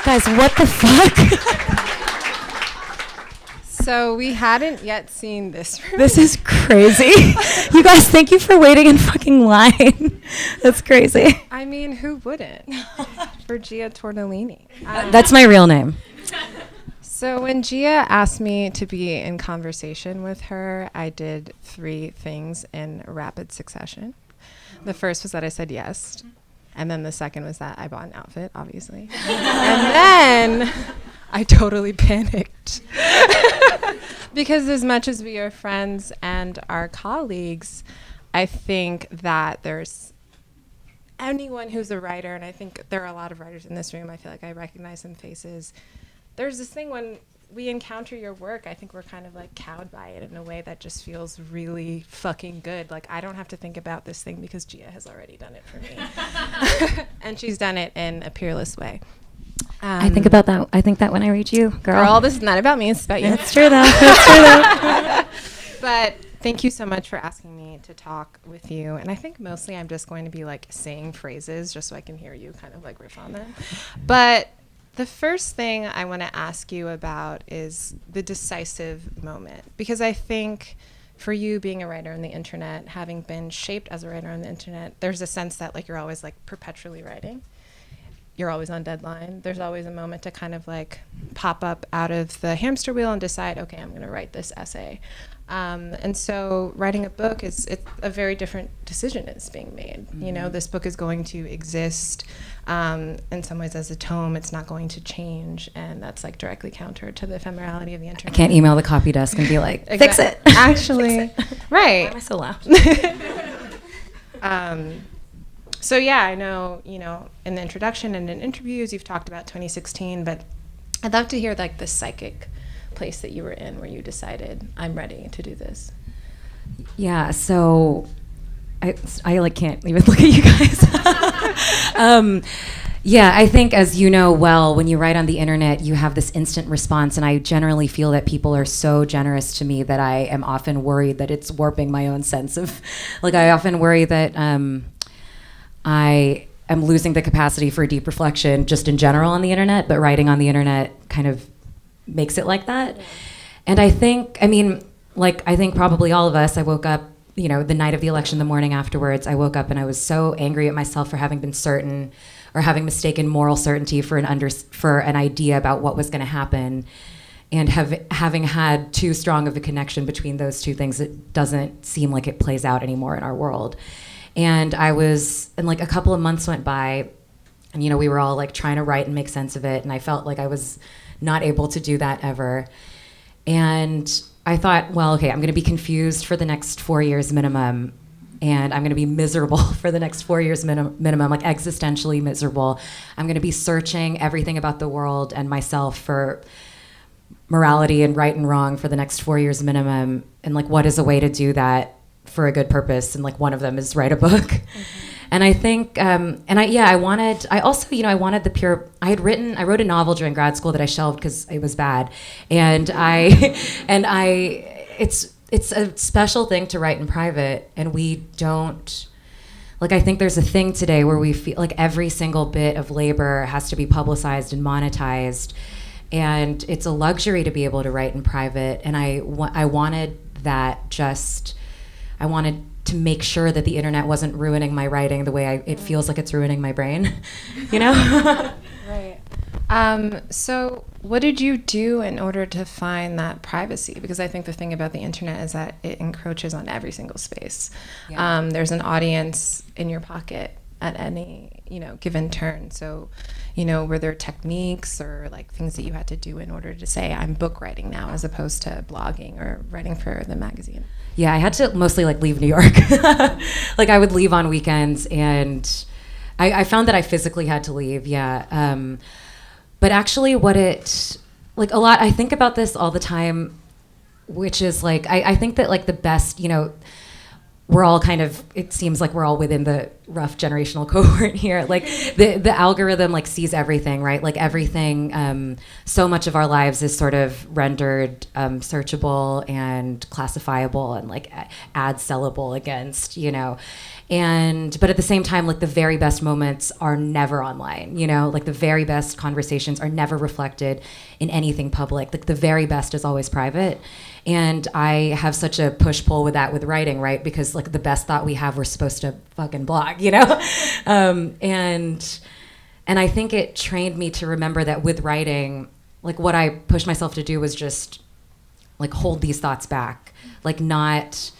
Guys, what the fuck? So we hadn't yet seen this room. This is crazy. You guys, thank you for waiting in fucking line. That's crazy. I mean, who wouldn't? For Jia Tolentino. That's my real name. So when Jia asked me to be in conversation with her, I did 3 things in rapid succession. The first was that I said yes. And then the second was that I bought an outfit, obviously. And then I totally panicked. Because as much as we are friends and our colleagues, I think that there's anyone who's a writer, and I think there are a lot of writers in this room, I feel like I recognize some faces. There's this thing when we encounter your work, I think we're kind of like cowed by it in a way that just feels really fucking good. Like, I don't have to think about this thing because Jia has already done it for me. And she's done it in a peerless way. I think about that. I think that when I read you, girl, this is not about me. It's about you. That's true, though. That's true, though. But thank you so much for asking me to talk with you. And I think mostly I'm just going to be like saying phrases just so I can hear you kind of like riff on them. But the first thing I want to ask you about is the decisive moment. Because I think for you being a writer on the internet, having been shaped as a writer on the internet, there's a sense that like you're always like perpetually writing. You're always on deadline. There's always a moment to kind of like pop up out of the hamster wheel and decide, okay, I'm going to write this essay. And so writing a book it's a very different decision is being made. Mm-hmm. You know, this book is going to exist in some ways as a tome. It's not going to change. And that's like directly counter to the ephemerality of the internet. I can't email the copy desk and be like, fix it. Actually, fix it. Right. Why am I so loud? So yeah, I know, you know, in the introduction and in interviews, you've talked about 2016, but I'd love to hear like the psychic place that you were in where you decided, I'm ready to do this. Yeah, so I like can't even look at you guys. Yeah, I think as you know well, when you write on the internet, you have this instant response, and I generally feel that people are so generous to me that I am often worried that it's warping my own sense of, like I often worry that I am losing the capacity for deep reflection just in general on the internet, but writing on the internet kind of makes it like that. Yeah. And I think, I mean, like, I think probably all of us, I woke up, you know, the night of the election, the morning afterwards, I woke up and I was so angry at myself for having been certain or having mistaken moral certainty for an idea about what was going to happen. And having had too strong of a connection between those two things, it doesn't seem like it plays out anymore in our world. And like a couple of months went by, and you know, we were all like trying to write and make sense of it, and I felt like I was not able to do that ever. And I thought, well, okay, I'm going to be confused for the next 4 years minimum, and I'm going to be miserable for the next 4 years minimum, like existentially miserable. I'm going to be searching everything about the world and myself for morality and right and wrong for the next 4 years minimum. And like, what is a way to do that for a good purpose? And like, one of them is write a book. Mm-hmm. And I think, I wanted the I wrote a novel during grad school that I shelved because it was bad. And it's a special thing to write in private, and we don't, like, I think there's a thing today where we feel like every single bit of labor has to be publicized and monetized. And it's a luxury to be able to write in private. And I wanted to make sure that the internet wasn't ruining my writing the way it feels like it's ruining my brain, you know? Right. So what did you do in order to find that privacy? Because I think the thing about the internet is that it encroaches on every single space. Yeah. There's an audience in your pocket at any, you know, given turn. So, you know, were there techniques or like things that you had to do in order to say, I'm book writing now, as opposed to blogging or writing for the magazine? Yeah, I had to mostly like leave New York. Like I would leave on weekends, and I found that I physically had to leave. Yeah. But actually I think about this all the time, which is like, I think that like the best, you know, we're all kind of, it seems like we're all within the rough generational cohort here. Like the algorithm like sees everything, right? Like everything, so much of our lives is sort of rendered searchable and classifiable and like ad sellable against, you know. But at the same time, like the very best moments are never online, you know, like the very best conversations are never reflected in anything public. Like the very best is always private. And I have such a push-pull with that with writing, right? Because like the best thought we have, we're supposed to fucking blog, you know? And I think it trained me to remember that with writing, like what I pushed myself to do was just like hold these thoughts back, like not,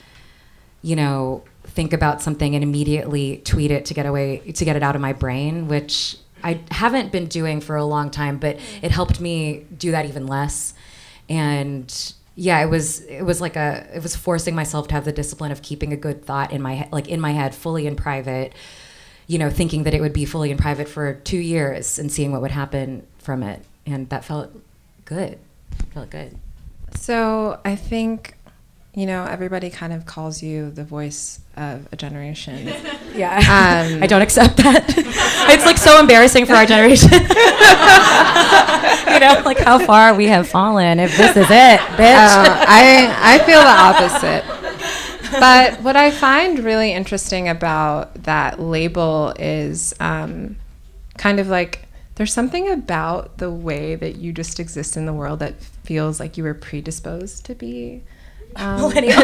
you know, think about something and immediately tweet it to get it out of my brain, which I haven't been doing for a long time, but it helped me do that even less. And yeah, it was forcing myself to have the discipline of keeping a good thought in my head, fully in private, you know, thinking that it would be fully in private for 2 years and seeing what would happen from it. And that felt good. So I think, you know, everybody kind of calls you the voice of a generation. Yeah, I don't accept that. It's like so embarrassing for our generation. You know, like how far we have fallen if this is it, bitch. I feel the opposite. But what I find really interesting about that label is kind of like there's something about the way that you just exist in the world that feels like you were predisposed to be millennial.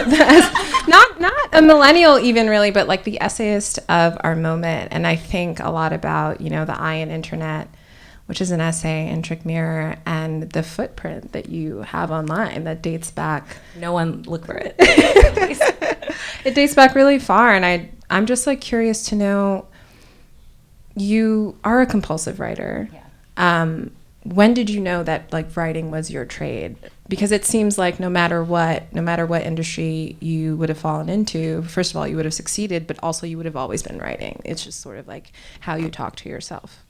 not a millennial even really, but like the essayist of our moment. And I think a lot about, you know, the I in Internet, which is an essay in Trick Mirror, and the footprint that you have online that dates back. No one look for it. It dates back really far. And I'm just like curious to know, you are a compulsive writer. Yeah. When did you know that like writing was your trade? Because it seems like no matter what industry you would have fallen into, first of all, you would have succeeded, but also you would have always been writing. It's just sort of like how you talk to yourself.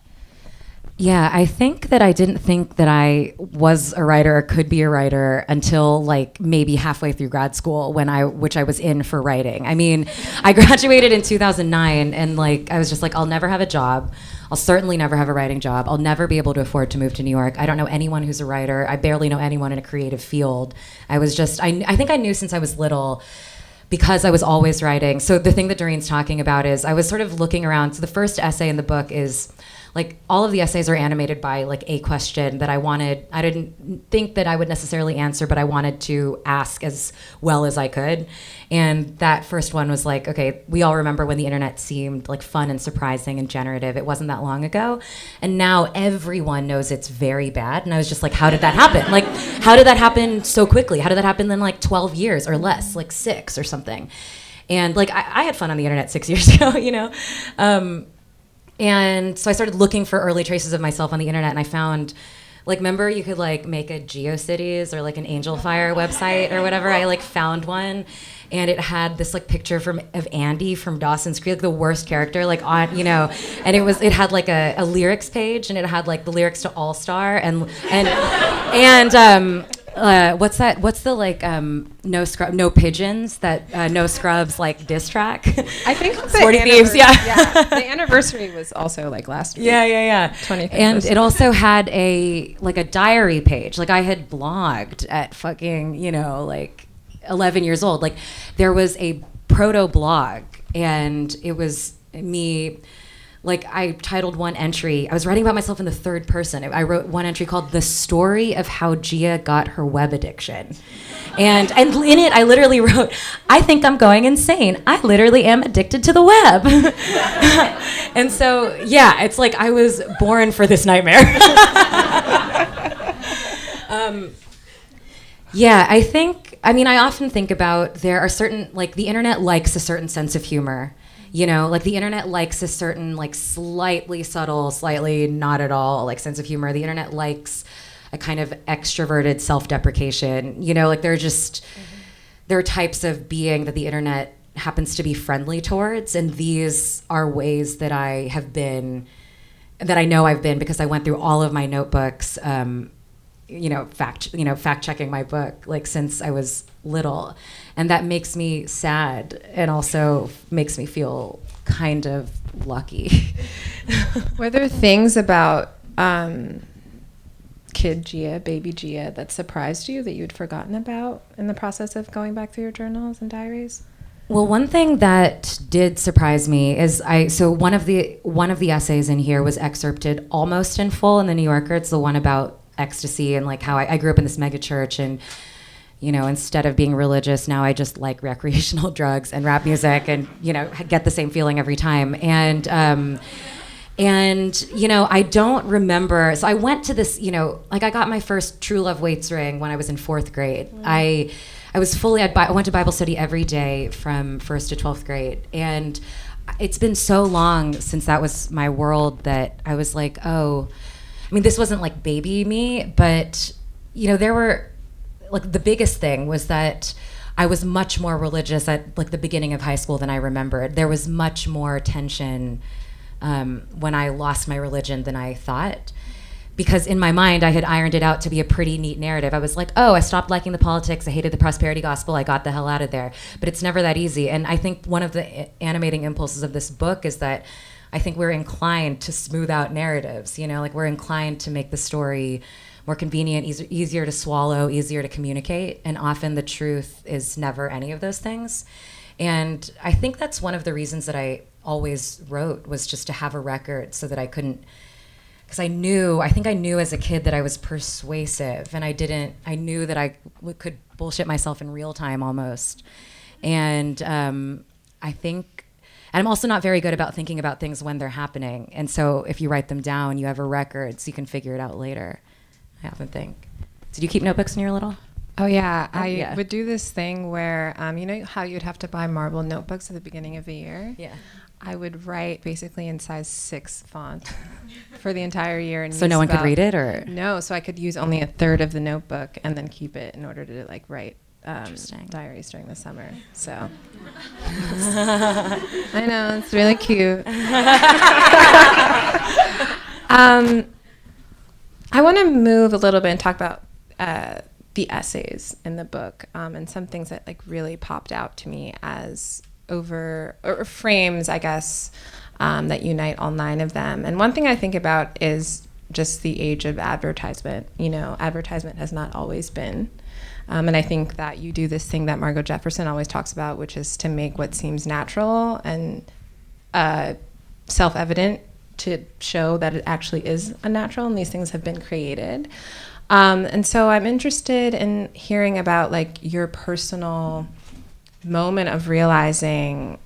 Yeah, I think that I didn't think that I was a writer or could be a writer until like maybe halfway through grad school which I was in for writing. I mean, I graduated in 2009 and like I was just like, I'll never have a job. I'll certainly never have a writing job. I'll never be able to afford to move to New York. I don't know anyone who's a writer. I barely know anyone in a creative field. I think I knew since I was little because I was always writing. So the thing that Doreen's talking about is I was sort of looking around. So the first essay in the book is like all of the essays are animated by like a question that I didn't think that I would necessarily answer, but I wanted to ask as well as I could. And that first one was like, okay, we all remember when the internet seemed like fun and surprising and generative. It wasn't that long ago. And now everyone knows it's very bad. And I was just like, how did that happen? Like, how did that happen so quickly? How did that happen in like 12 years or less, like 6 or something? And like, I had fun on the internet 6 years ago, you know? And so I started looking for early traces of myself on the internet, and I found, like, remember you could like make a GeoCities or like an Angel Fire website or whatever. I like found one, and it had this like picture of Andy from Dawson's Creek, like the worst character, like on, you know, and it had like a lyrics page, and it had like the lyrics to All Star and what's that? What's the like no pigeons that no scrubs like diss track? I think Sporty Thieves. Yeah. The anniversary was also like last week. Yeah. 25th. And it also had a diary page. Like I had blogged at fucking, you know, like 11 years old. Like there was a proto blog, and it was me. Like I titled one entry, I was writing about myself in the third person. I wrote one entry called "The Story of How Jia Got Her Web Addiction." And in it, I literally wrote, I think I'm going insane. I literally am addicted to the web. And so, yeah, it's like I was born for this nightmare. Yeah, I often think about there are certain, like the internet likes a certain sense of humor. You know, like the internet likes a certain like slightly subtle, slightly not at all like sense of humor. The internet likes a kind of extroverted self-deprecation. You know, like there are types of being that the internet happens to be friendly towards, and these are ways that I know I've been because I went through all of my notebooks fact checking my book like since I was little, and that makes me sad and also makes me feel kind of lucky. Were there things about kid Jia, baby Jia, that surprised you that you'd forgotten about in the process of going back through your journals and diaries? Well, one thing that did surprise me is one of the essays in here was excerpted almost in full in the New Yorker. It's the one about ecstasy and like how I grew up in this mega church, and instead of being religious, now I just like recreational drugs and rap music, and get the same feeling every time. And I don't remember. So I went to this, I got my first true love waits ring when I was in 4th grade. I went to Bible study every day from 1st to 12th grade. And it's been so long since that was my world that I was like, oh, I mean, this wasn't like baby me, but, there were, like, the biggest thing was that I was much more religious at, like, the beginning of high school than I remembered. There was much more tension when I lost my religion than I thought. Because in my mind, I had ironed it out to be a pretty neat narrative. I was like, oh, I stopped liking the politics. I hated the prosperity gospel. I got the hell out of there. But it's never that easy. And I think one of the animating impulses of this book is that I think we're inclined to smooth out narratives. Like we're inclined to make the story more convenient, easier to swallow, easier to communicate. And often the truth is never any of those things. And I think that's one of the reasons that I always wrote, was just to have a record so that I couldn't, because I think I knew as a kid that I was persuasive, and I knew that I could bullshit myself in real time almost. And I think, and I'm also not very good about thinking about things when they're happening. And so if you write them down, you have a record so you can figure it out later, I often think. Did you keep notebooks when you were little? Oh, yeah. I would do this thing where, you know how you'd have to buy marble notebooks at the beginning of the year? Yeah. I would write basically in size 6 font for the entire year. And so no one could read it, or? No, so I could use only a third of the notebook and then keep it in order to like write diaries during the summer. So I know, it's really cute. I want to move a little bit and talk about the essays in the book, and some things that like really popped out to me as or frames, I guess, that unite all 9 of them. And one thing I think about is just the age of advertisement. You know, advertisement has not always been. And I think that you do this thing that Margot Jefferson always talks about, which is to make what seems natural and self-evident to show that it actually is unnatural, and these things have been created. And so I'm interested in hearing about like your personal moment of realizing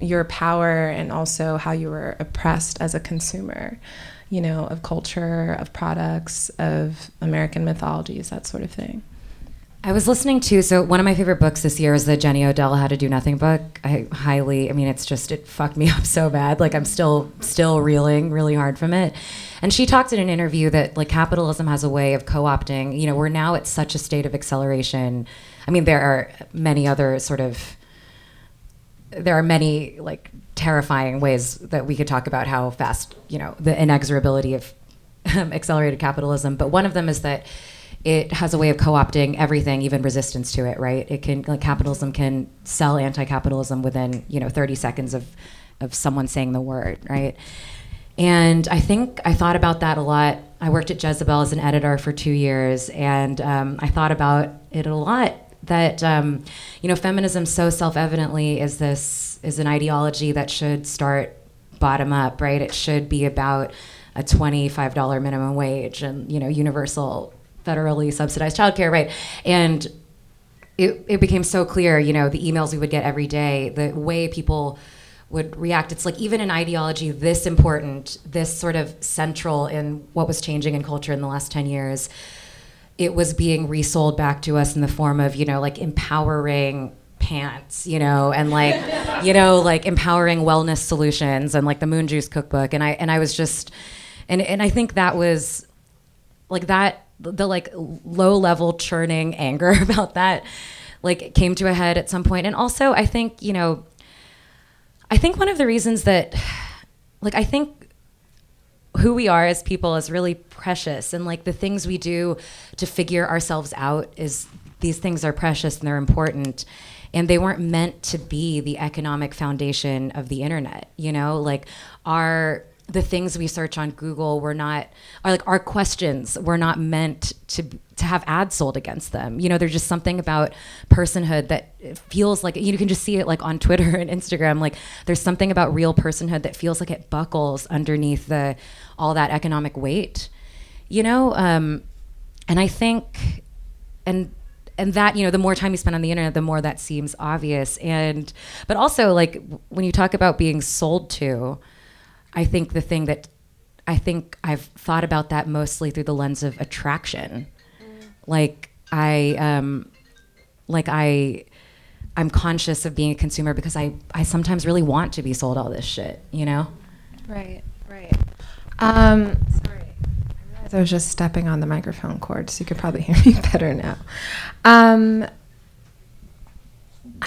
your power, and also how you were oppressed as a consumer, you know, of culture, of products, of American mythologies, that sort of thing. I was listening to, so one of my favorite books this year is the Jenny Odell How to Do Nothing book. It fucked me up so bad. Like I'm still reeling really hard from it. And she talked in an interview that like capitalism has a way of co-opting, you know, we're now at such a state of acceleration. I mean, there are many like terrifying ways that we could talk about how fast, you know, the inexorability of accelerated capitalism. But one of them is that it has a way of co-opting everything, even resistance to it, right? It can, like, capitalism can sell anti-capitalism within, 30 seconds of someone saying the word, right? And I think I thought about that a lot. I worked at Jezebel as an editor for 2 years, and I thought about it a lot, that, feminism so self-evidently is an ideology that should start bottom up, right? It should be about a $25 minimum wage and, universal federally subsidized childcare, right? And it became so clear, the emails we would get every day, the way people would react. It's like even an ideology this important, this sort of central in what was changing in culture in the last 10 years, it was being resold back to us in the form of, like empowering pants, and like, like empowering wellness solutions and like the Moon Juice cookbook. And I was just, and I think that was like that, the like low level churning anger about that like came to a head at some point. And also I think one of the reasons that like I think who we are as people is really precious, and like the things we do to figure ourselves out is these things are precious and they're important, and they weren't meant to be the economic foundation of the internet. You know, like the things we search on Google our questions were not meant to have ads sold against them. You know, there's just something about personhood that feels like, you can just see it like on Twitter and Instagram. Like there's something about real personhood that feels like it buckles underneath all that economic weight, you know? And I think, and that, you know, the more time you spend on the internet, the more that seems obvious. But also like when you talk about being sold to, I think the thing that I've thought about that mostly through the lens of attraction. Like I'm conscious of being a consumer because I sometimes really want to be sold all this shit, you know? Right. Sorry. I realized I was just stepping on the microphone cord, so you could probably hear me better now. I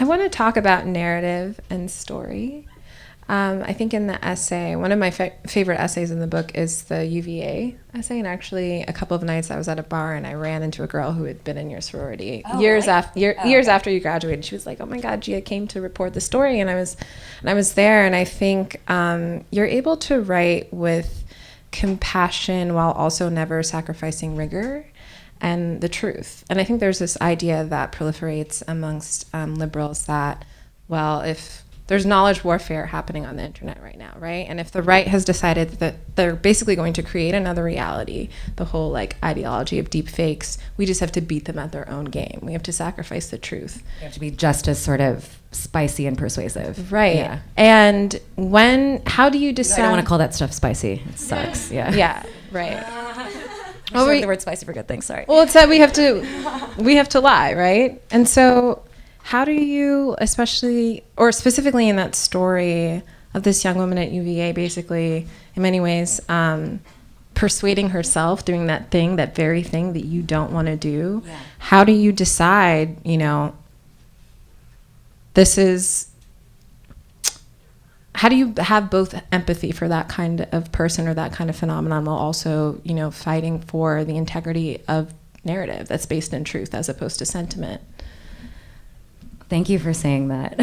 want to talk about narrative and story. I think in the essay, one of my favorite essays in the book is the UVA essay. And actually, a couple of nights I was at a bar and I ran into a girl who had been in your sorority years after you graduated. She was like, "Oh my God, Jia came to report the story," and I was there. And I think you're able to write with compassion while also never sacrificing rigor and the truth. And I think there's this idea that proliferates amongst liberals that, well, if there's knowledge warfare happening on the internet right now, right? And if the right has decided that they're basically going to create another reality, the whole like ideology of deep fakes, we just have to beat them at their own game. We have to sacrifice the truth. You have to be just as sort of spicy and persuasive. Right. Yeah. And how do you decide? I don't want to call that stuff spicy. It sucks. Yeah. Yeah. Right. The word spicy for good things. Sorry. Well, it's that we have to lie, right? And so, how do you, especially or specifically in that story of this young woman at UVA, basically in many ways persuading herself, doing that very thing that you don't want to do? Yeah. How do you decide? You know, how do you have both empathy for that kind of person or that kind of phenomenon while also, you know, fighting for the integrity of narrative that's based in truth as opposed to sentiment? Thank you for saying that.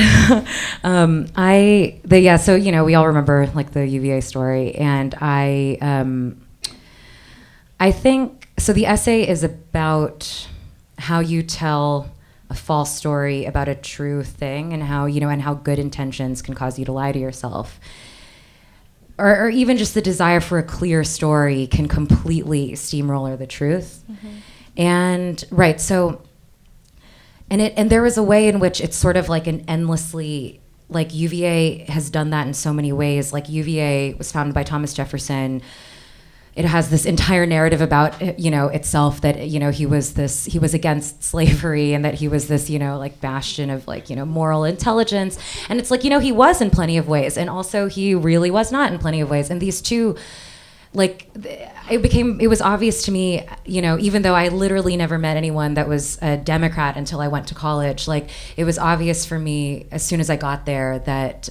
So, you know, we all remember like the UVA story, and I think, so the essay is about how you tell a false story about a true thing, and how, you know, and how good intentions can cause you to lie to yourself. Or even just the desire for a clear story can completely steamroller the truth. Mm-hmm. And right, so and there was a way in which it's sort of like an endlessly, like UVA has done that in so many ways. Like UVA was founded by Thomas Jefferson. It has this entire narrative about, you know, itself that, you know, he was against slavery, and that he was this, you know, like bastion of like, you know, moral intelligence. And it's like, you know, he was in plenty of ways, and also he really was not in plenty of ways. And these two, like, it was obvious to me, you know, even though I literally never met anyone that was a Democrat until I went to college, like, it was obvious for me as soon as I got there that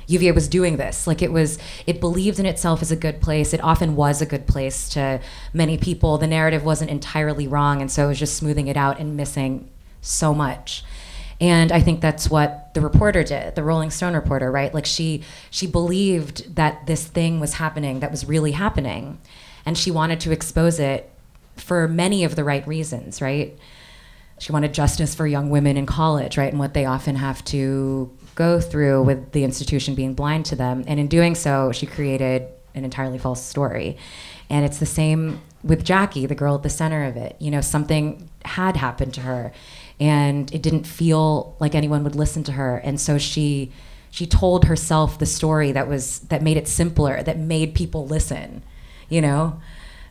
UVA was doing this. Like, it believed in itself as a good place. It often was a good place to many people. The narrative wasn't entirely wrong, and so it was just smoothing it out and missing so much. And I think that's what the reporter did, the Rolling Stone reporter, right? Like she believed that this thing was happening, that was really happening. And she wanted to expose it for many of the right reasons, right? She wanted justice for young women in college, right? And what they often have to go through with the institution being blind to them. And in doing so, she created an entirely false story. And it's the same with Jackie, the girl at the center of it. You know, something had happened to her, and it didn't feel like anyone would listen to her. And so she told herself the story that made it simpler, that made people listen, you know?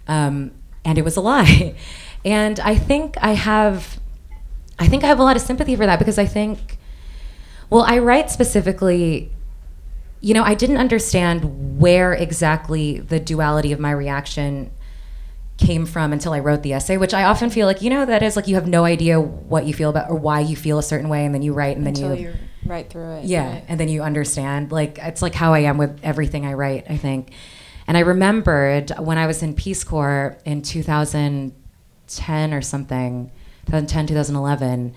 And it was a lie. And I think I have a lot of sympathy for that, because I think, well, I write specifically, you know, I didn't understand where exactly the duality of my reaction came from until I wrote the essay, which I often feel like, you know, that is like you have no idea what you feel about or why you feel a certain way, and then you write, and then you write through it. Yeah, right. And then you understand. Like, it's like how I am with everything I write, I think. And I remembered when I was in Peace Corps in 2010 or something, 2010, 2011,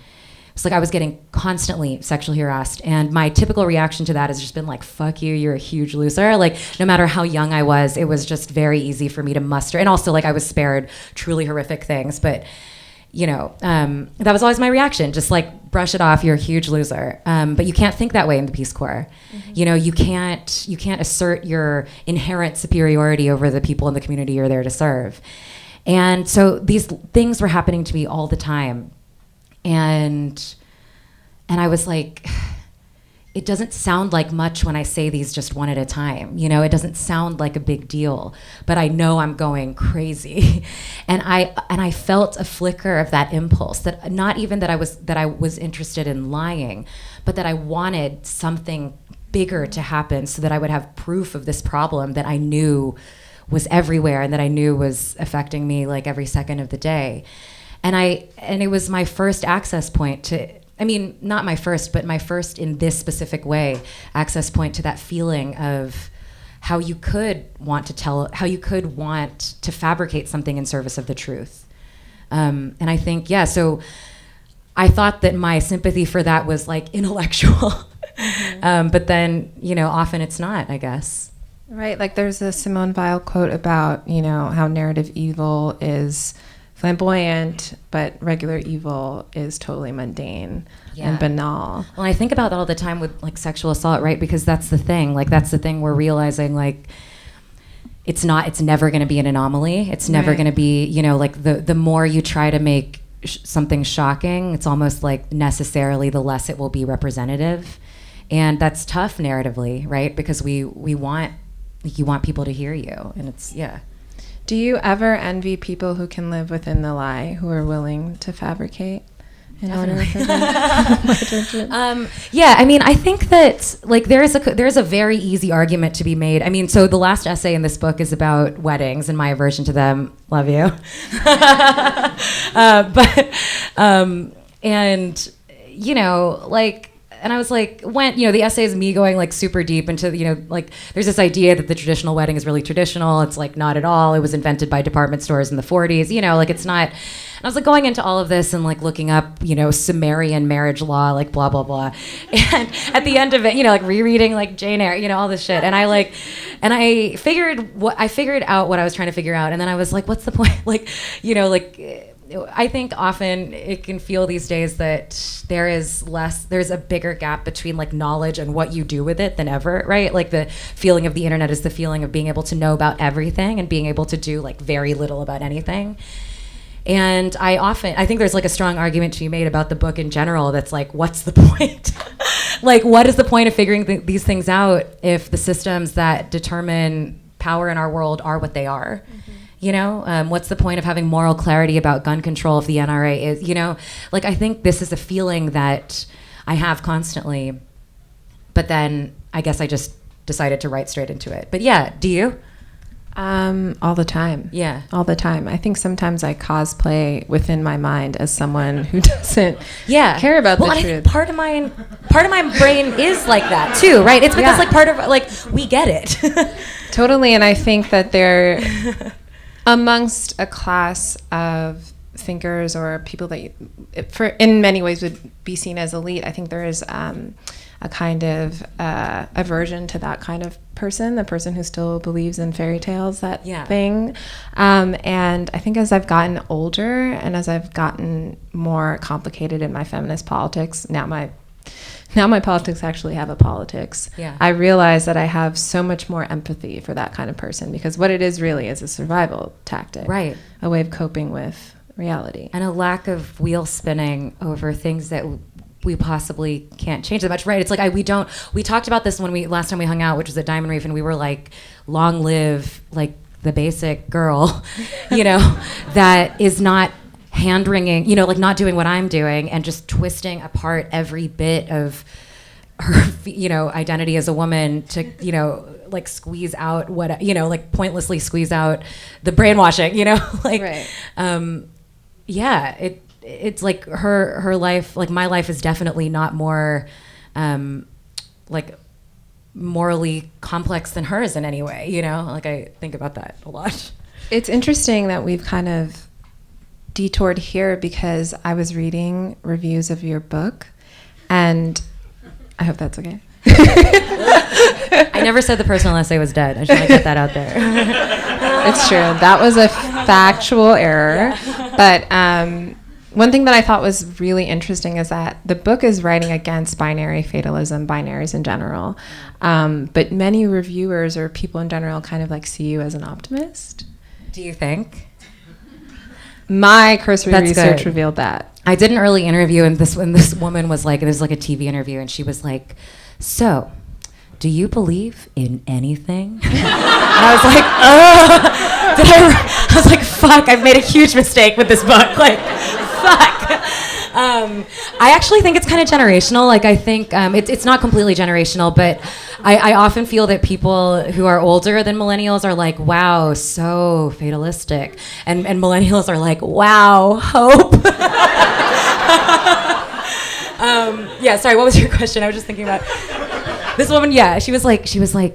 it's like I was getting constantly sexually harassed. And my typical reaction to that has just been like, fuck you, you're a huge loser. Like, no matter how young I was, it was just very easy for me to muster. And also, like, I was spared truly horrific things. But, you know, that was always my reaction. Just like, brush it off, you're a huge loser. But you can't think that way in the Peace Corps. Mm-hmm. You know, you can't assert your inherent superiority over the people in the community you're there to serve. And so these things were happening to me all the time. And I was like, it doesn't sound like much when I say these just one at a time. You know, it doesn't sound like a big deal, but I know I'm going crazy. And I felt a flicker of that impulse, that not even that I was interested in lying, but that I wanted something bigger to happen so that I would have proof of this problem that I knew was everywhere and that I knew was affecting me like every second of the day. And it was my first access point to, I mean, not my first, but my first in this specific way, access point to that feeling of how you could want to fabricate something in service of the truth. And I think, so I thought that my sympathy for that was like intellectual, but then, you know, often it's not, I guess. Right, like there's a Simone Weil quote about, you know, how narrative evil is flamboyant, but regular evil is totally mundane and banal. Well, I think about that all the time with like sexual assault, right? Because that's the thing. Like that's the thing we're realizing. Like it's never going to be an anomaly. It's never going to be, you know, like the more you try to make something shocking, it's almost like necessarily the less it will be representative, and that's tough narratively, right? Because you want people to hear you, and it's Do you ever envy people who can live within the lie, who are willing to fabricate in order for them? I mean, I think that like there's a very easy argument to be made. I mean, so the last essay in this book is about weddings and my aversion to them. Love you. And you know, like. And I was like, the essay is me going like super deep into, you know, like there's this idea that the traditional wedding is really traditional. It's like not at all. It was invented by department stores in the 40s, you know, like it's not. And I was like going into all of this and like looking up, you know, Sumerian marriage law, like blah, blah, blah. And at the end of it, you know, like rereading like Jane Eyre, you know, all this shit. And I figured out what I was trying to figure out. And then I was like, what's the point? Like, you know, like, I think often it can feel these days that there's a bigger gap between like knowledge and what you do with it than ever, right? Like the feeling of the internet is the feeling of being able to know about everything and being able to do like very little about anything. And I think there's like a strong argument to be made about the book in general that's like, what's the point? Like, what is the point of figuring these things out if the systems that determine power in our world are what they are? Mm-hmm. You know, what's the point of having moral clarity about gun control if the NRA is, you know, like I think this is a feeling that I have constantly, but then I guess I just decided to write straight into it. But do you? All the time. Yeah. All the time. I think sometimes I cosplay within my mind as someone who doesn't care about the truth. Part of my brain is like that too, right? It's because like part of like we get it. Totally. And I think that they're amongst a class of thinkers or people that in many ways would be seen as elite. I think there is a kind of aversion to that kind of person, the person who still believes in fairy tales, thing. And I think as I've gotten older and as I've gotten more complicated in my feminist politics, now my politics actually have a politics. Yeah. I realize that I have so much more empathy for that kind of person because what it is really is a survival tactic. Right. A way of coping with reality. And a lack of wheel spinning over things that we possibly can't change that much. Right. It's like we talked about this last time we hung out, which was at Diamond Reef, and we were like, long live like the basic girl, you know, that is not hand-wringing, you know, like not doing what I'm doing and just twisting apart every bit of her, you know, identity as a woman to, you know, like squeeze out what, you know, like pointlessly squeeze out the brainwashing, you know, like, right. It's like her life, like my life is definitely not more, like morally complex than hers in any way, you know? Like, I think about that a lot. It's interesting that we've kind of detoured here because I was reading reviews of your book, and I hope that's okay. I never said the personal essay was dead. I just want to get that out there. It's true. That was a factual error. Yeah. But one thing that I thought was really interesting is that the book is writing against binary fatalism, binaries in general. But many reviewers or people in general kind of like see you as an optimist. Do you think? My cursory research revealed that. I did an early interview, and this woman was like, it was like a TV interview, and she was like, so, do you believe in anything? And I was like, I was like, fuck, I've made a huge mistake with this book. Like, fuck. I actually think it's kind of generational. Like, I think it's not completely generational, but I often feel that people who are older than millennials are like, wow, so fatalistic. And millennials are like, wow, hope. Yeah, sorry, what was your question? I was just thinking about this woman. Yeah, she was like,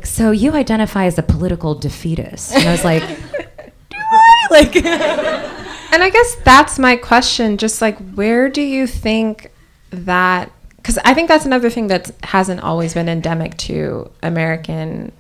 so you identify as a political defeatist? And I was like, do I? Like, and I guess that's my question. Just like, where do you think that? Because I think that's another thing that hasn't always been endemic to American,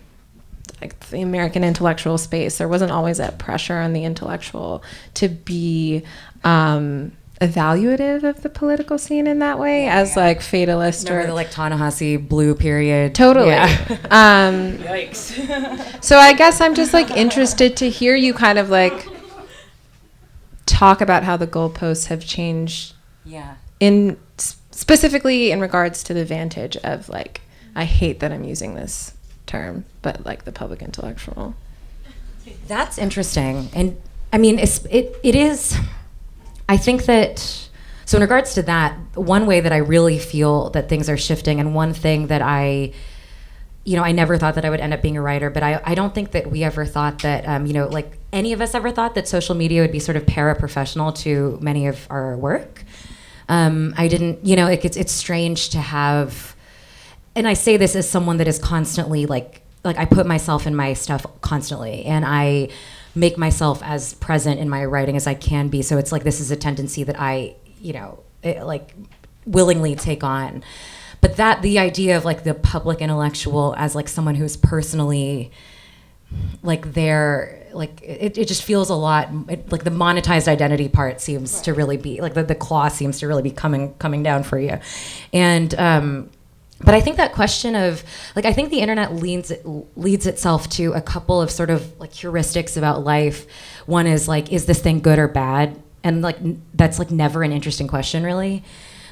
like the American intellectual space. There wasn't always that pressure on the intellectual to be evaluative of the political scene in that way, as like fatalist. Remember the like Ta-Nehisi blue period? Totally. Yeah. Yikes. So I guess I'm just like interested to hear you kind of like talk about how the goalposts have changed. Yeah. In specifically in regards to the vantage of like, I hate that I'm using this term, but like the public intellectual. That's interesting, and I mean it is. I think that, so in regards to that, one way that I really feel that things are shifting, and one thing that I never thought that I would end up being a writer, but I don't think that we ever thought that, like any of us ever thought that social media would be sort of paraprofessional to many of our work. I didn't, it's strange to have, and I say this as someone that is constantly like I put myself in my stuff constantly, and I make myself as present in my writing as I can be. So it's like, this is a tendency that I, like willingly take on. But that the idea of like the public intellectual as like someone who's personally like there, like it just feels a lot, like the monetized identity part seems to really be, like the claw seems to really be coming down for you. And, but I think that question of, like, I think the internet leads itself to a couple of sort of like heuristics about life. One is like, is this thing good or bad? And like, that's like never an interesting question, really.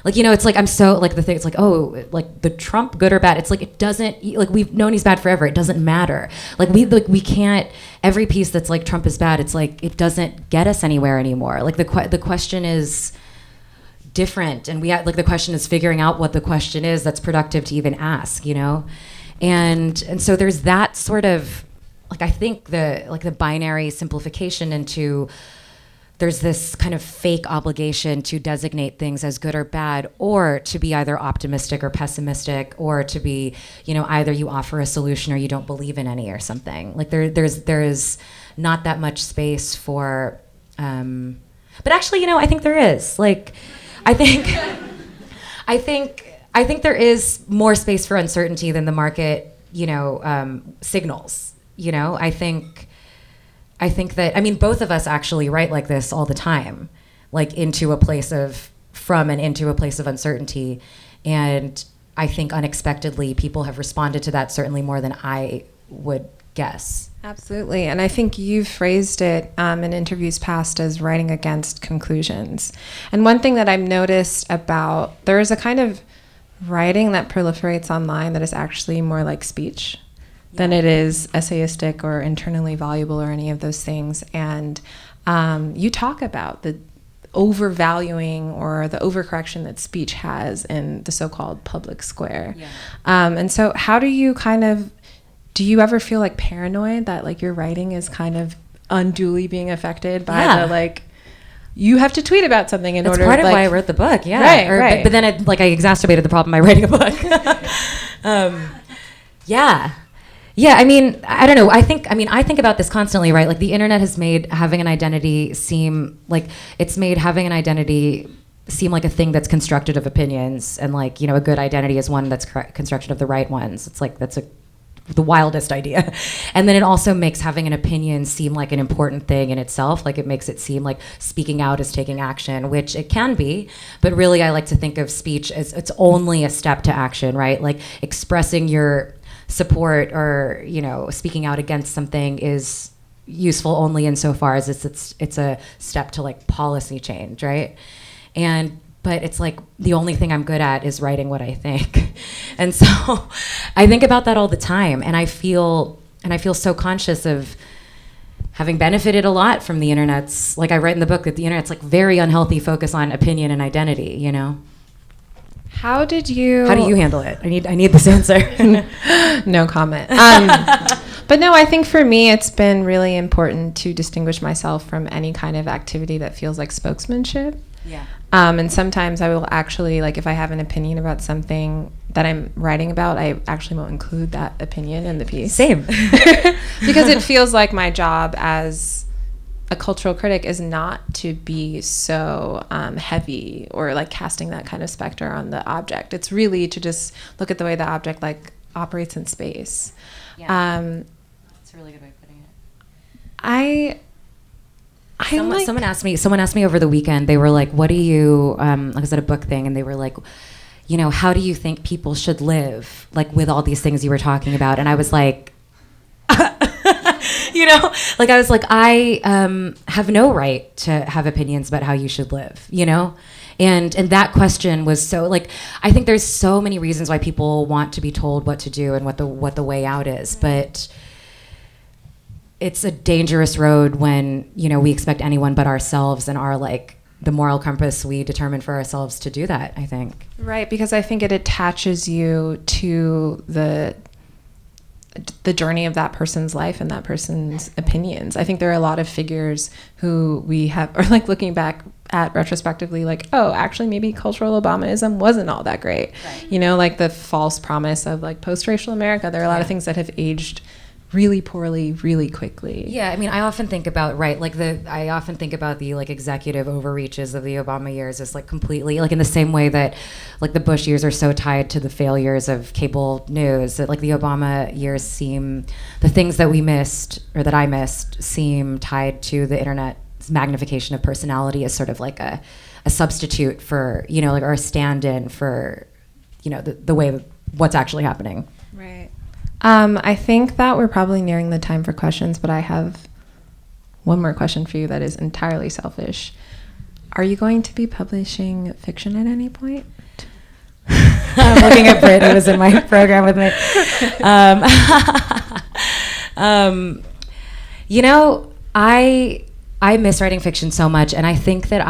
Like, it's like, I'm so, like the thing, it's like, oh, like the Trump good or bad? It's like, it doesn't, like we've known he's bad forever. It doesn't matter. Like we can't, every piece that's like Trump is bad, it's like, it doesn't get us anywhere anymore. Like the question is different, and the question is figuring out what the question is that's productive to even ask, and so there's that sort of, like, I think the binary simplification into, there's this kind of fake obligation to designate things as good or bad, or to be either optimistic or pessimistic, or to be, either you offer a solution or you don't believe in any or something. Like there is not that much space for, but actually, I think there is. Like, I think there is more space for uncertainty than the market, signals. I think that, I mean, both of us actually write like this all the time, like into a place of uncertainty. And I think unexpectedly people have responded to that certainly more than I would guess. Absolutely. And I think you've phrased it in interviews past as writing against conclusions. And one thing that I've noticed about, there is a kind of writing that proliferates online that is actually more like speech than it is essayistic or internally valuable or any of those things. And you talk about the overvaluing or the overcorrection that speech has in the so-called public square. Yeah. And so how do you do you ever feel like paranoid that like your writing is kind of unduly being affected by the like, you have to tweet about something in order. That's part of why I wrote the book. Yeah. Right. But then I exacerbated the problem by writing a book. Yeah. Yeah, I mean, I don't know. I think about this constantly, right? Like the internet has made having an identity seem like a thing that's constructed of opinions, and like, a good identity is one that's constructed of the right ones. It's like the wildest idea. And then it also makes having an opinion seem like an important thing in itself. Like it makes it seem like speaking out is taking action, which it can be, but really I like to think of speech as it's only a step to action, right? Like expressing your support or, speaking out against something is useful only insofar as it's a step to like policy change, right? But it's like the only thing I'm good at is writing what I think. And so I think about that all the time, and I feel so conscious of having benefited a lot from the internet's, like I write in the book that the internet's like very unhealthy focus on opinion and identity, How do you handle it? I need this answer. No comment. But no, I think for me, it's been really important to distinguish myself from any kind of activity that feels like spokesmanship. Yeah. And sometimes I will actually, like if I have an opinion about something that I'm writing about, I actually won't include that opinion in the piece. Same. Because it feels like my job as a cultural critic is not to be so heavy or like casting that kind of specter on the object. It's really to just look at the way the object like operates in space. Yeah. That's a really good way of putting it. Someone asked me over the weekend, they were like, what do you, I was at a book thing, and they were like, how do you think people should live, like with all these things you were talking about? And I was like, I have no right to have opinions about how you should live, And that question was so, like, I think there's so many reasons why people want to be told what to do and what the way out is, but it's a dangerous road when, we expect anyone but ourselves and our, like, the moral compass we determine for ourselves to do that, I think. Right, because I think it attaches you to the journey of that person's life and that person's opinions. I think there are a lot of figures who we have, or like looking back at retrospectively, like, oh, actually maybe cultural Obamaism wasn't all that great. Right. Like the false promise of like post-racial America. There are a lot of things that have aged really poorly, really quickly. Yeah, I mean, I often think about, the like executive overreaches of the Obama years as like completely, like in the same way that like the Bush years are so tied to the failures of cable news, that like the Obama years the things that we missed, or that I missed, seem tied to the internet's magnification of personality as sort of like a substitute for, like, or a stand-in for, the way what's actually happening. Right. I think that we're probably nearing the time for questions, but I have one more question for you that is entirely selfish. Are you going to be publishing fiction at any point? I'm looking at Britt, who was in my program with me. I miss writing fiction so much, and I think that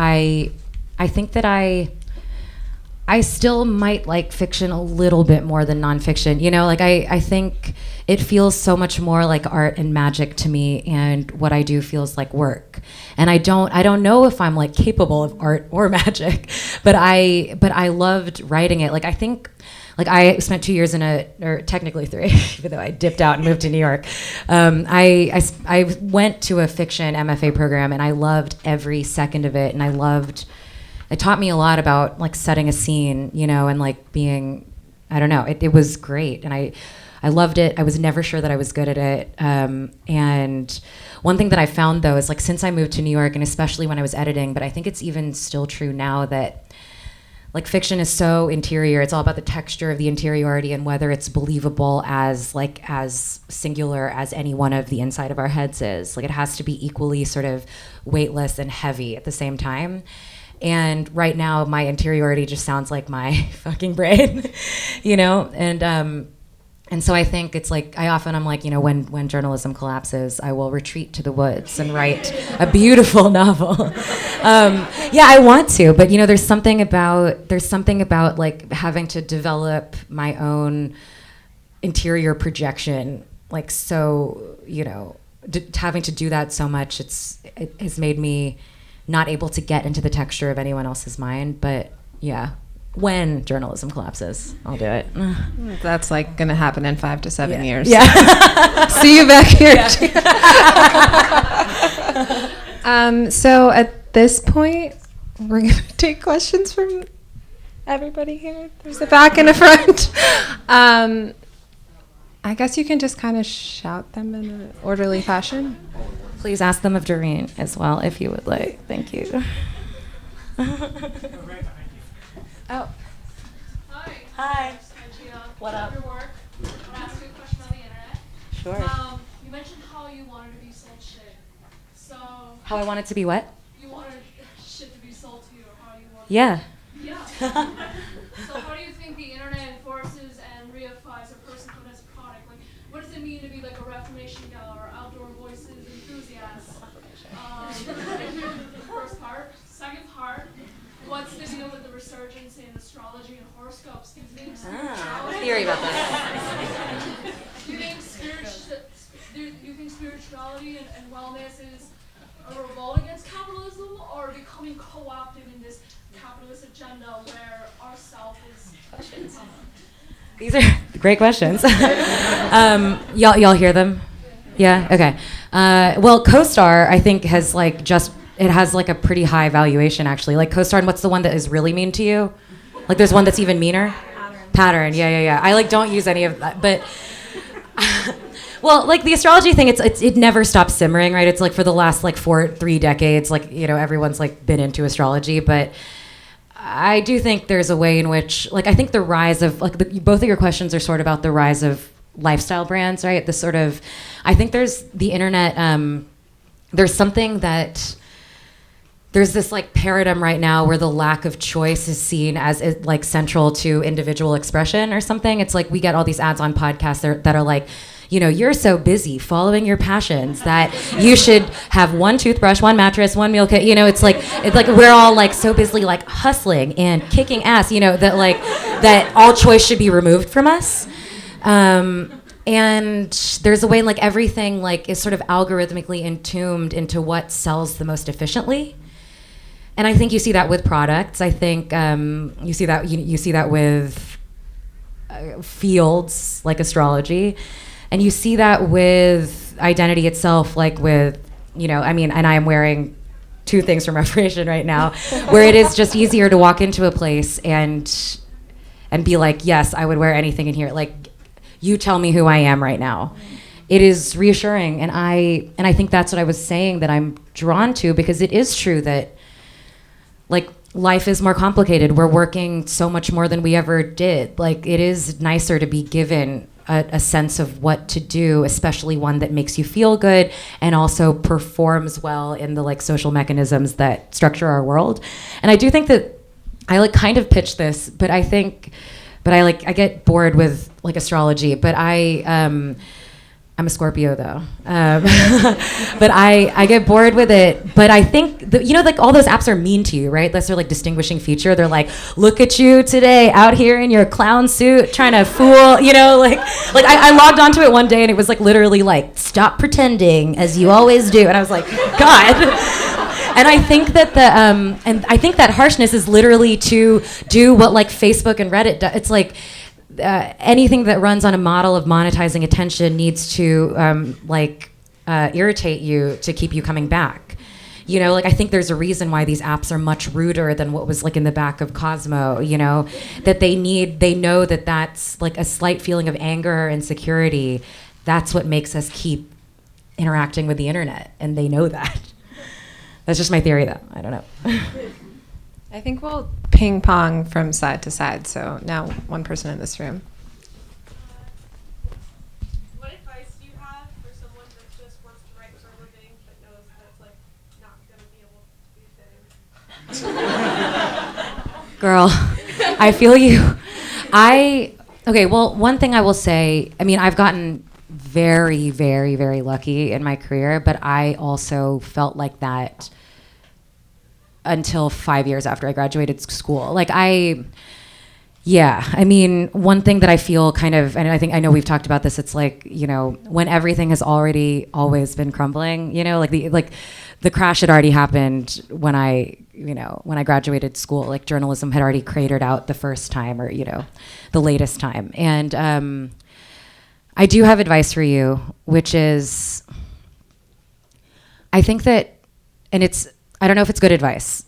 I still might like fiction a little bit more than nonfiction. I think it feels so much more like art and magic to me, and what I do feels like work. And I don't know if I'm like capable of art or magic, but I loved writing it. Like I think, like I spent 2 years or technically 3, even though I dipped out and moved to New York. I went to a fiction MFA program, and I loved every second of it, and it taught me a lot about like setting a scene, and like being, I don't know, it was great. And I loved it. I was never sure that I was good at it. And one thing that I found though is like since I moved to New York, and especially when I was editing, but I think it's even still true now, that like fiction is so interior. It's all about the texture of the interiority and whether it's believable as singular as any one of the inside of our heads is. Like it has to be equally sort of weightless and heavy at the same time. And right now, my interiority just sounds like my fucking brain, And so I think it's like, I'm like, when journalism collapses, I will retreat to the woods and write a beautiful novel. Yeah, I want to, but there's something about like having to develop my own interior projection, like, so, having to do that so much, it has made me not able to get into the texture of anyone else's mind. But yeah, when journalism collapses, I'll do it. That's like going to happen in 5 to 7 years. Yeah. See you back here. So at this point, we're going to take questions from everybody here. There's a back and a front. I guess you can just kind of shout them in an orderly fashion. Please ask them of Doreen as well, if you would like. Thank you. Oh. Hi. Hi. Jia. What up? Your work. I want to ask you a question on the internet. Sure. You mentioned how you wanted to be sold shit. So. How I want it to be what? You wanted shit to be sold to you, or how you wanted. Yeah. Yeah. So how do you think the internet enforces and reifies a personhood as a product? Like, what does it mean to be like a Reformation gal or outdoor voices enthusiast? First part. Second part. What's the deal with the resurgence in astrology and horoscopes? Do you think Theory about that. Do you think spirituality and wellness is a revolt against capitalism, or becoming co-opted in this capitalist agenda where our self is questions? These are great questions. Y'all hear them? Yeah. Okay. Well, CoStar, I think, has like it has like a pretty high valuation actually. Like CoStar, and what's the one that is really mean to you? Like there's one that's even meaner. Pattern. Yeah. I like don't use any of that, but. Well, like the astrology thing, it never stops simmering, right? It's like for the last like 3 decades, like, you know, everyone's like been into astrology, but I do think there's a way in which, like, I think the rise of, like, both of your questions are sort of about the rise of lifestyle brands, right? This sort of, I think there's the internet, there's something that, there's this like paradigm right now where the lack of choice is seen as like central to individual expression or something. It's like we get all these ads on podcasts that are like, you know, you're so busy following your passions that you should have one toothbrush, one mattress, one meal kit. You know, it's like we're all like so busy like hustling and kicking ass, you know, that all choice should be removed from us. And there's a way in like everything like is sort of algorithmically entombed into what sells the most efficiently. And I think you see that with products. I think you see that with fields like astrology. And you see that with identity itself, like with, you know, I mean, and I am wearing 2 things from Reformation right now, where it is just easier to walk into a place and be like, yes, I would wear anything in here. Like, you tell me who I am right now. It is reassuring, and I think that's what I was saying that I'm drawn to, because it is true that, like, life is more complicated. We're working so much more than we ever did. Like, it is nicer to be given a sense of what to do, especially one that makes you feel good and also performs well in the like social mechanisms that structure our world. And I do think that I like kind of pitch this, but I get bored with like astrology, but I'm a Scorpio though, but I get bored with it. But I think you know, like all those apps are mean to you, right? That's their like distinguishing feature. They're like, look at you today, out here in your clown suit, trying to fool, you know, like I logged onto it one day and it was like literally like, stop pretending as you always do, and I was like, God. And I think that that harshness is literally to do what like Facebook and Reddit do. It's like. Anything that runs on a model of monetizing attention needs to irritate you to keep you coming back. You know, like I think there's a reason why these apps are much ruder than what was like in the back of Cosmo, you know, that they know that that's like a slight feeling of anger or insecurity. That's what makes us keep interacting with the internet, and they know that. That's just my theory though, I don't know. I think we'll ping pong from side to side. So now one person in this room. What advice do you have for someone that just wants to write for a living but knows that it's like not going to be able to do things? Girl, I feel you. Okay, well, one thing I will say, I mean, I've gotten very, very, very lucky in my career, but I also felt like that until 5 years after I graduated school. Like I mean, one thing that I feel kind of, and I know we've talked about this, it's like, you know, when everything has already always been crumbling, you know, like the crash had already happened when I when I graduated school, like journalism had already cratered out the first time, or the latest time. And I do have advice for you, which is, I think that, and I don't know if it's good advice,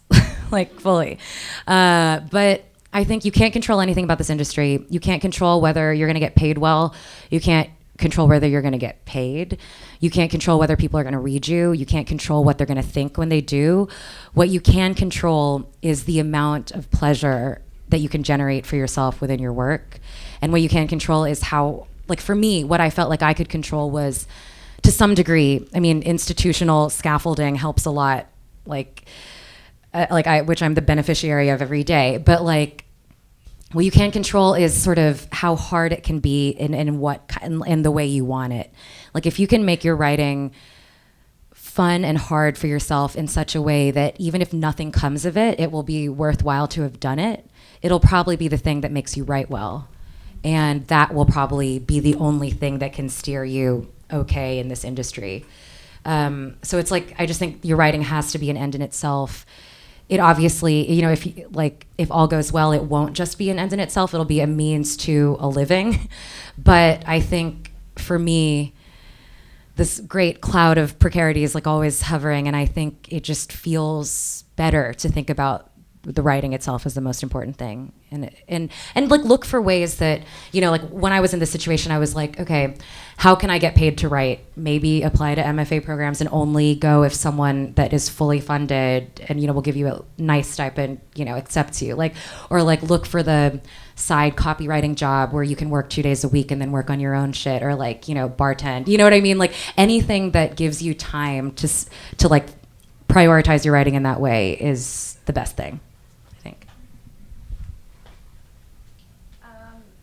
like fully, but I think you can't control anything about this industry. You can't control whether you're going to get paid well. You can't control whether you're going to get paid. You can't control whether people are going to read you. You can't control what they're going to think when they do. What you can control is the amount of pleasure that you can generate for yourself within your work. And what you can control is how, like for me, what I felt like I could control was, to some degree, I mean, institutional scaffolding helps a lot, which I'm the beneficiary of every day. But like, what you can control is sort of how hard it can be and the way you want it. Like if you can make your writing fun and hard for yourself in such a way that even if nothing comes of it, it will be worthwhile to have done it. It'll probably be the thing that makes you write well. And that will probably be the only thing that can steer you okay in this industry. So it's like, I just think your writing has to be an end in itself. It obviously, if all goes well, it won't just be an end in itself. It'll be a means to a living. But I think for me, this great cloud of precarity is like always hovering, and I think it just feels better to think about the writing itself as the most important thing, and like look for ways that, like when I was in this situation, I was like, okay, how can I get paid to write? Maybe apply to MFA programs and only go if someone that is fully funded and will give you a nice stipend accepts you, or look for the side copywriting job where you can work 2 days a week and then work on your own shit, or bartend, you know what I mean? Like anything that gives you time to like prioritize your writing in that way is the best thing.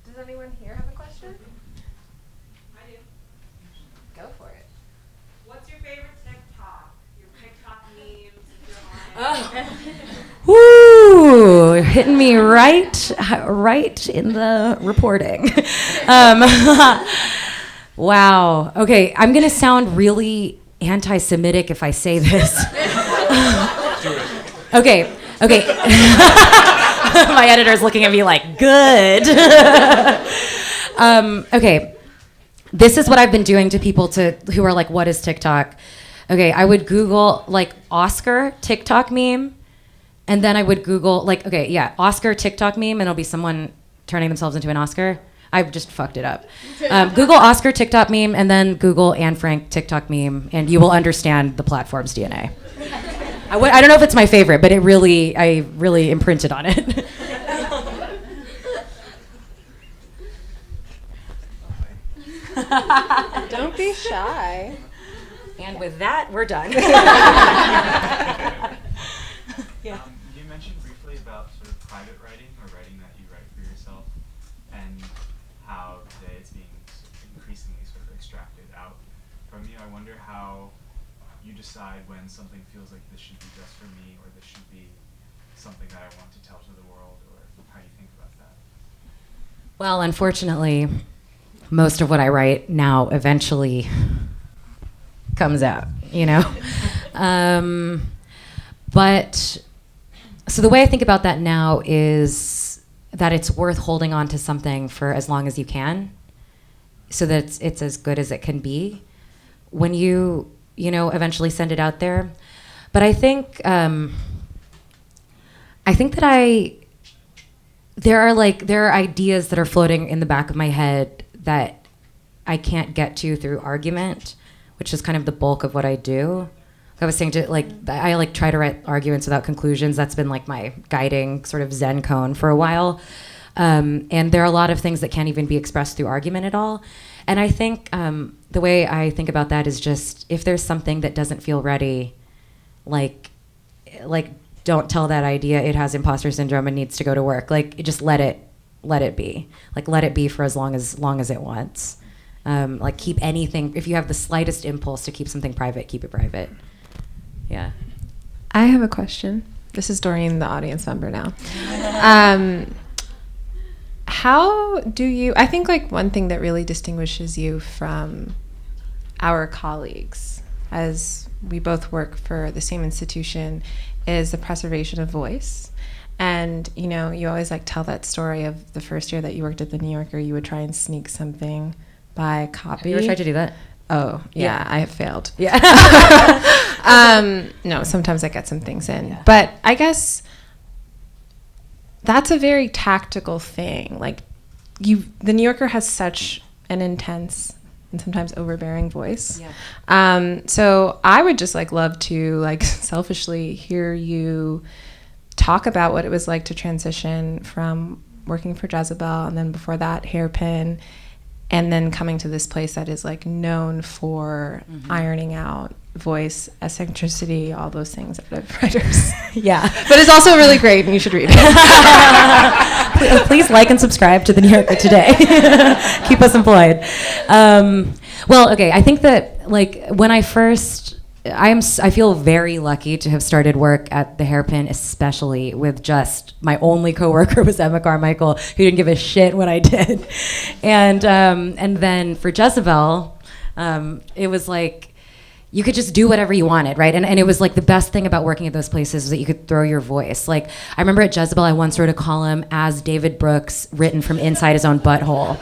Does anyone here have a question? I do. Go for it. What's your favorite TikTok? Your TikTok memes, if you're on it. Ooh, hitting me right in the reporting. Wow. Okay, I'm gonna sound really anti-Semitic if I say this. Okay. My editor's looking at me like, good. Okay, this is what I've been doing to people who are like, what is TikTok? Okay, I would Google like Oscar TikTok meme, and then I would Google Oscar TikTok meme, and it'll be someone turning themselves into an Oscar. I've just fucked it up. Google Oscar TikTok meme, and then Google Anne Frank TikTok meme, and you will understand the platform's DNA. I don't know if it's my favorite, but I really imprinted on it. Don't be shy. And with that, we're done. Yeah. You mentioned briefly about sort of private writing, or writing that you write for yourself, and how today it's being increasingly sort of extracted out from you. I wonder how you decide when something feels like this should be just for me, or this should be something that I want to tell to the world, or how you think about that. Well, unfortunately, most of what I write now eventually comes out, But so the way I think about that now is that it's worth holding on to something for as long as you can, so that it's as good as it can be when you eventually send it out there. But I think that there are ideas that are floating in the back of my head that I can't get to through argument, which is kind of the bulk of what I do. I was saying I try to write arguments without conclusions. That's been like my guiding sort of Zen cone for a while. And there are a lot of things that can't even be expressed through argument at all. And I think the way I think about that is just, if there's something that doesn't feel ready, like don't tell that idea it has imposter syndrome and needs to go to work. Just let it be. Let it be for as long as it wants. Keep anything, if you have the slightest impulse to keep something private, keep it private. Yeah. I have a question. This is Doreen, the audience member now. How do you, I think one thing that really distinguishes you from our colleagues as we both work for the same institution, is the preservation of voice. And, you know, you always like tell that story of the first year that you worked at the New Yorker, you would try and sneak something by copy. You ever tried to do that? Oh, yeah, I have failed. Yeah. No, sometimes I get some things in. Yeah. But I guess that's a very tactical thing. Like, the New Yorker has such an intense and sometimes overbearing voice. Yeah. So I would just like love to like selfishly hear you talk about what it was like to transition from working for Jezebel and then before that Hairpin, and then coming to this place that is like known for ironing out voice, eccentricity, all those things out of writers. Yeah. But it's also really great and you should read it. Please like and subscribe to the New Yorker today. Keep us employed. Well, okay, I think that like when I feel very lucky to have started work at the Hairpin, especially with just my only coworker was Emma Carmichael, who didn't give a shit what I did. And then for Jezebel, it was like you could just do whatever you wanted, right? And it was like the best thing about working at those places is that you could throw your voice. Like I remember at Jezebel, I once wrote a column as David Brooks written from inside his own butthole.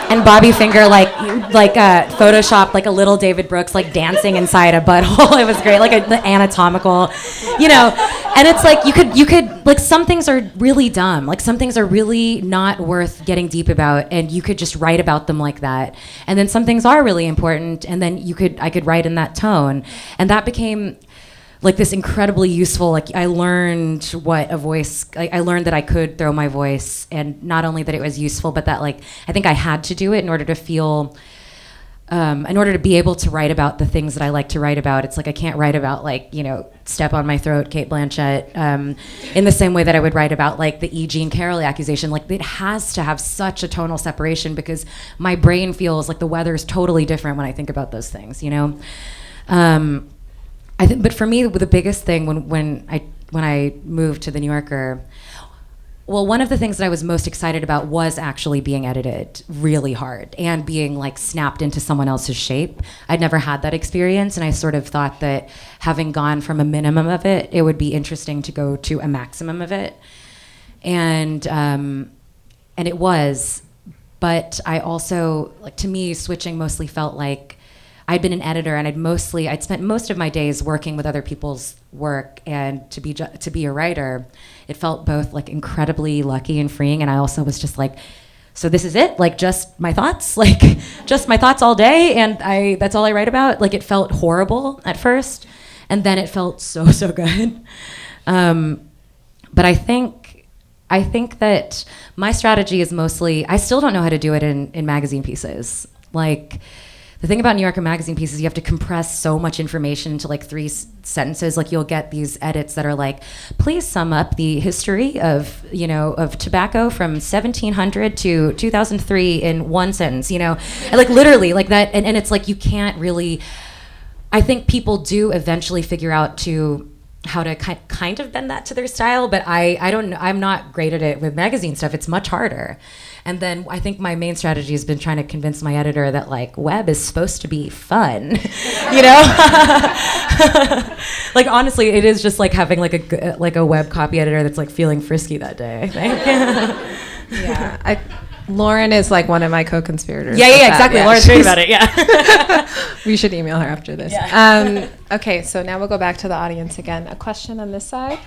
And Bobby Finger like photoshopped like a little David Brooks like dancing inside a butthole. It was great, like the anatomical, you know. And it's like you could like some things are really dumb, like some things are really not worth getting deep about, and you could just write about them like that. And then some things are really important, and then I could write in that tone, and that became like this incredibly useful, like I learned what a voice, I learned that I could throw my voice, and not only that it was useful, but that like, I think I had to do it in order to feel, in order to be able to write about the things that I like to write about. It's like, I can't write about like, you know, Step on My Throat, Kate Blanchett, in the same way that I would write about like the E. Jean Carroll accusation. Like it has to have such a tonal separation because my brain feels like the weather is totally different when I think about those things, you know? I think, but for me, the biggest thing when I moved to the New Yorker, well, one of the things that I was most excited about was actually being edited really hard and being like snapped into someone else's shape. I'd never had that experience, and I sort of thought that having gone from a minimum of it, it would be interesting to go to a maximum of it, and it was. But I also, like, to me, switching mostly felt like I'd been an editor, and I'd spent most of my days working with other people's work, and to be a writer, it felt both like incredibly lucky and freeing, and I also was just like, so this is it, like just my thoughts, like just my thoughts all day, and that's all I write about. Like it felt horrible at first, and then it felt so good. But I think that my strategy is mostly, I still don't know how to do it in magazine pieces. Like, the thing about New Yorker magazine pieces, you have to compress so much information into like 3 sentences. Like you'll get these edits that are like, please sum up the history of, you know, of tobacco from 1700 to 2003 in 1 sentence, you know, and like literally like that. And it's like, you can't really, I think people do eventually figure out how to kind of bend that to their style, but I don't know, I'm not great at it with magazine stuff. It's much harder. And then I think my main strategy has been trying to convince my editor that like web is supposed to be fun, you know? Like honestly, it is just like having like a web copy editor that's like feeling frisky that day, I think. Yeah, Lauren is like one of my co-conspirators. Yeah, exactly. Yeah. Lauren's great about it, yeah. We should email her after this. Yeah. Okay, so now we'll go back to the audience again. A question on this side?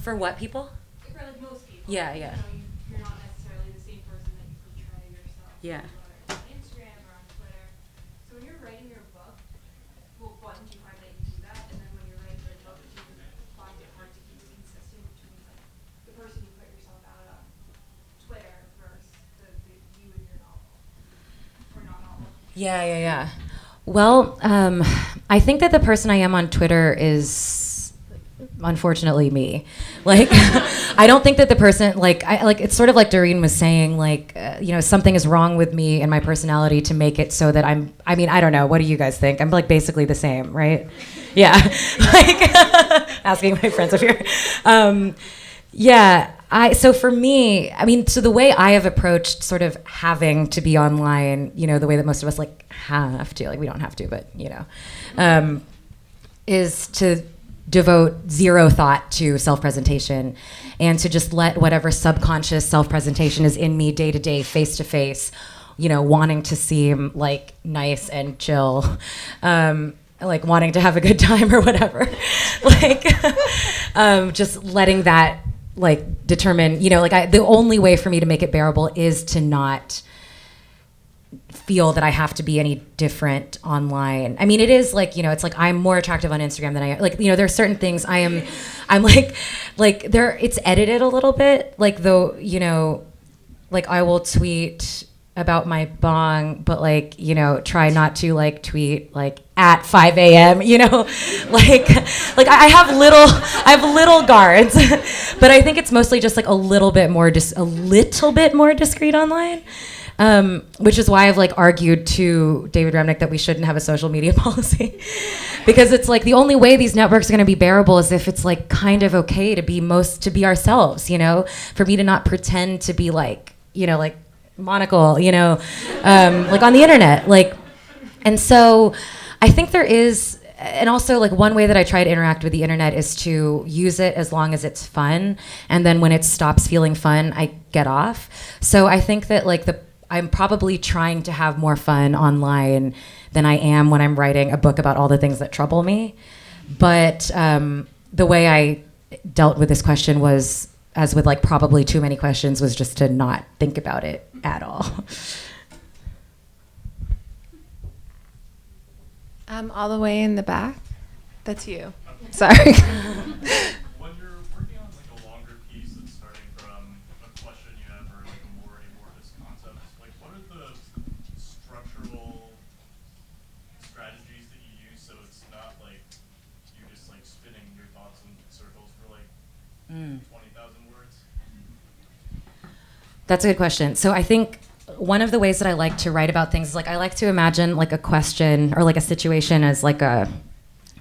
For what people? For like most people. Yeah. You know, you're not necessarily the same person that you portray yourself. Yeah. On Instagram or on Twitter. So when you're writing your book, well, one, do you find that you do that? And then when you're writing your book, do you find it hard to keep it consistent between like the person you put yourself out on Twitter versus the you in your novel? Or not novel? Yeah. Well, I think that the person I am on Twitter is unfortunately me. Like I don't think that the person it's sort of like Doreen was saying, like you know, something is wrong with me and my personality to make it so that I don't know, what do you guys think? I'm like basically the same, right? Yeah. Like asking my friends up here. Yeah, So for me, I mean, so the way I have approached sort of having to be online, you know, the way that most of us like have to, like we don't have to, but you know, is to devote zero thought to self-presentation and to just let whatever subconscious self-presentation is in me day to day, face to face, you know, wanting to seem like nice and chill, like wanting to have a good time or whatever, like just letting that like determine, you know, like the only way for me to make it bearable is to not feel that I have to be any different online. I mean, it is like, you know, it's like I'm more attractive on Instagram than I am. Like, you know, there are certain things I'm like there, it's edited a little bit, like though, you know, like I will tweet about my bong, but like, you know, try not to like tweet like at 5 a.m., you know, like I have little guards, but I think it's mostly just like a little bit more discreet online. Which is why I've like argued to David Remnick that we shouldn't have a social media policy, because it's like the only way these networks are going to be bearable is if it's like kind of okay to be ourselves, you know, for me to not pretend to be like, you know, like monocle, you know, like on the internet, like, and so I think there is. And also, like, one way that I try to interact with the internet is to use it as long as it's fun, and then when it stops feeling fun, I get off. So I think that like I'm probably trying to have more fun online than I am when I'm writing a book about all the things that trouble me. But the way I dealt with this question was, as with like probably too many questions, was just to not think about it at all. All the way in the back. That's you. Sorry. When you're working on like a longer piece that's starting from a question you have or like a more amorphous concept, like what are the structural strategies that you use so it's not like you're just like spinning your thoughts in circles for like 20,000 words? That's a good question. So I think one of the ways that I like to write about things is like I like to imagine like a question or like a situation as like a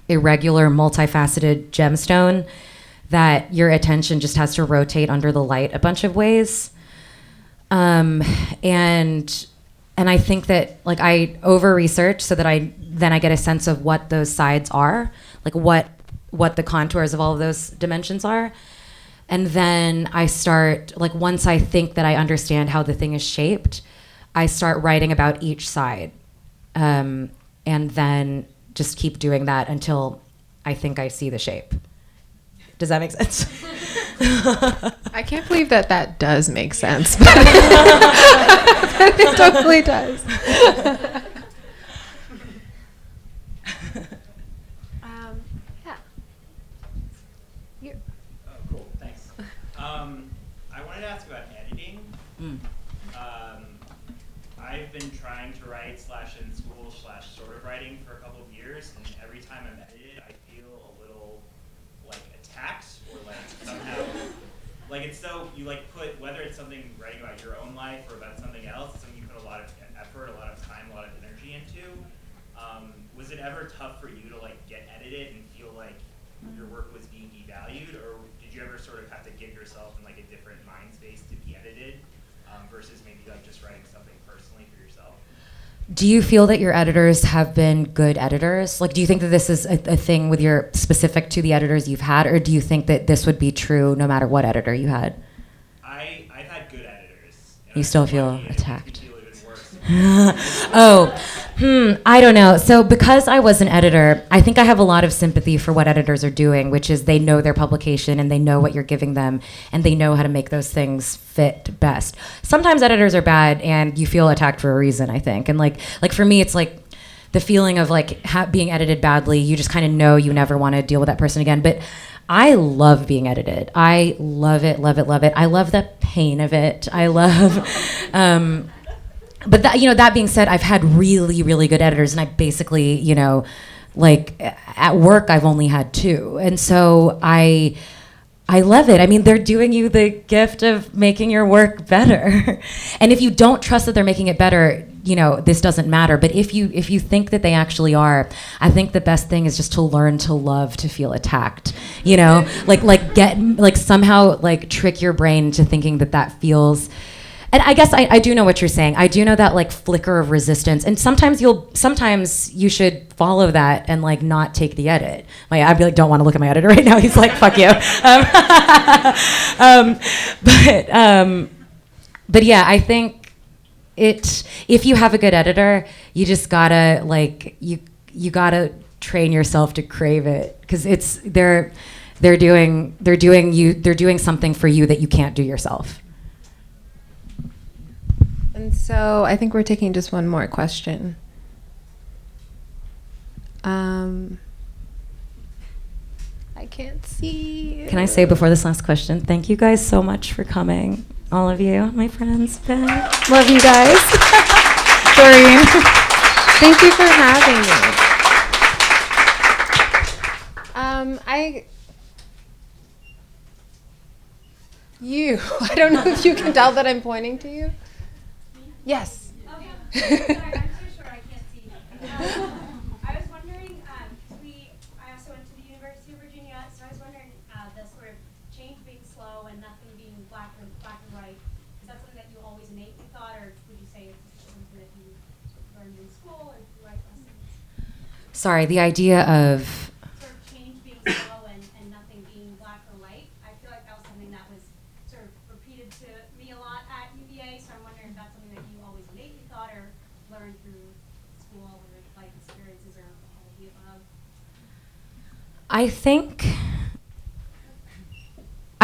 irregular, multifaceted gemstone that your attention just has to rotate under the light a bunch of ways. And I think that like I over research so that I get a sense of what those sides are, like what the contours of all of those dimensions are. And then I start, like once I think that I understand how the thing is shaped, I start writing about each side. And then just keep doing that until I think I see the shape. Does that make sense? I can't believe that does make sense. But it totally does. Yeah. You. Oh, cool. Thanks. I wanted to ask about editing. I've been trying to write /in school / sort of writing for a couple of years, and every time I'm edited, I feel a little like attacked or like somehow like it's so you like put whether it's something writing about your own life or about something else, it's something you put a lot of effort, a lot of time, a lot of energy into. Was it ever tough for you to like get edited and feel like your work was being devalued, or did you ever sort of have to give yourself in like a different mind space to be edited versus maybe like just writing something personally for yourself? Do you feel that your editors have been good editors? Like, do you think that this is a thing with your specific to the editors you've had, or do you think that this would be true no matter what editor you had? I've had good editors. You still feel attacked? Feel even worse. I don't know. So because I was an editor, I think I have a lot of sympathy for what editors are doing, which is they know their publication and they know what you're giving them and they know how to make those things fit best. Sometimes editors are bad and you feel attacked for a reason, I think. And like for me, it's like the feeling of like being edited badly. You just kind of know you never want to deal with that person again. But I love being edited. I love it, love it, love it. I love the pain of it. I love... But that, you know, that being said, I've had really, really good editors, and I basically, you know, like at work, I've only had 2, and so I love it. I mean, they're doing you the gift of making your work better, and if you don't trust that they're making it better, this doesn't matter. But if you think that they actually are, I think the best thing is just to learn to love to feel attacked. Somehow trick your brain to thinking that feels. And I guess I do know what you're saying. I do know that flicker of resistance, and sometimes you should follow that and not take the edit. I'd be don't want to look at my editor right now. He's fuck you. But yeah, I think if you have a good editor, you just gotta you gotta train yourself to crave it, because they're doing something for you that you can't do yourself. And so I think we're taking just one more question. I can't see. Can I say before this last question, thank you guys so much for coming. All of you, my friends. Ben, love you guys. Doreen, thank you for having me. I don't know if you can tell that I'm pointing to you. Yes. Okay. Sorry, I'm too short. I can't see. I was wondering, I also went to the University of Virginia, so I was wondering the sort of change being slow and nothing being black and white. Is that something that you always innately thought, or would you say it's something that you learned in school or through life lessons? Sorry, the idea of Sort of change being slow and nothing being black or white. I feel like that was something that was sort of repeated to me a lot at UVA, so I'm wondering if that's something that you always innately thought or learned through school or life experiences or all of the above. I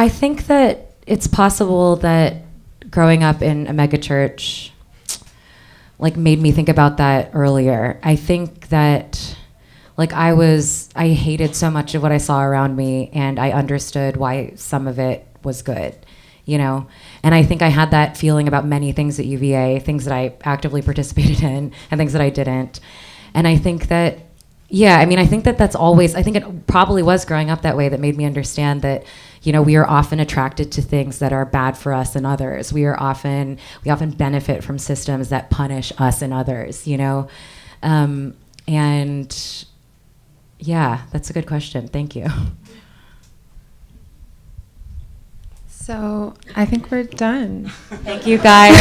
think that it's possible that growing up in a megachurch made me think about that earlier. I think that I hated so much of what I saw around me, and I understood why some of it was good, And I think I had that feeling about many things at UVA, things that I actively participated in and things that I didn't. And I think that, I think that's always, I think it probably was growing up that way that made me understand that, we are often attracted to things that are bad for us and others. We often benefit from systems that punish us and others, and yeah, that's a good question. Thank you. So I think we're done. Thank you, guys.